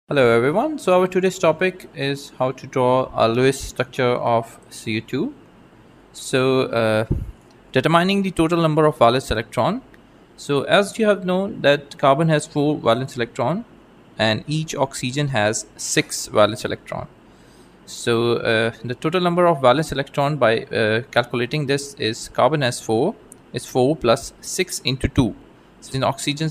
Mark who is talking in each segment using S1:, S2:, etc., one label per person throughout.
S1: Hello everyone. So our today's topic is how to draw a Lewis structure of CO2. So determining the total number of valence electron. So as you have known that carbon has 4 valence electron and each oxygen has 6 valence electron. So the total number of valence electron by calculating this is carbon has 4 is 4 plus 6 into 2 since oxygen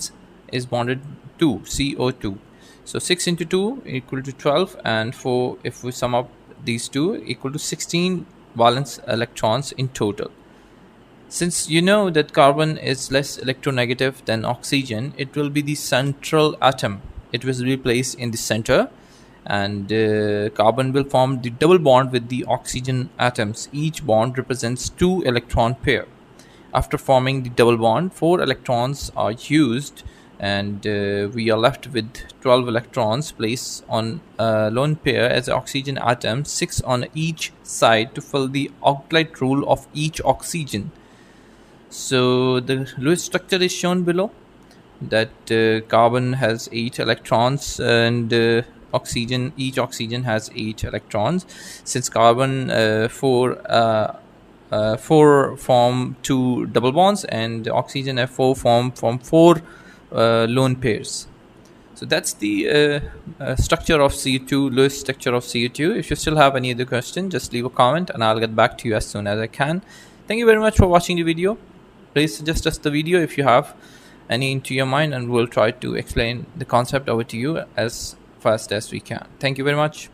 S1: is bonded to CO2. So 6 into 2 equal to 12 and 4 if we sum up these two equal to 16 valence electrons in total. Since you know that carbon is less electronegative than oxygen, it will be the central atom. It will be placed in the center, and carbon will form the double bond with the oxygen atoms. Each bond represents 2 electron pair. After forming the double bond, 4 electrons are used, and we are left with 12 electrons placed on a lone pair as oxygen atoms, 6 on each side to fill the octet rule of each oxygen. So the Lewis structure is shown below. That carbon has 8 electrons and each oxygen has 8 electrons. Since carbon four form 2 double bonds and oxygen have 4 form from 4 lone pairs. So that's the structure of CO2, Lewis structure of CO2. If you still have any other question, just leave a comment and I'll get back to you as soon as I can. Thank you very much for watching the video. Please suggest us the video if you have any into your mind, and we'll try to explain the concept over to you as fast as we can. Thank you very much.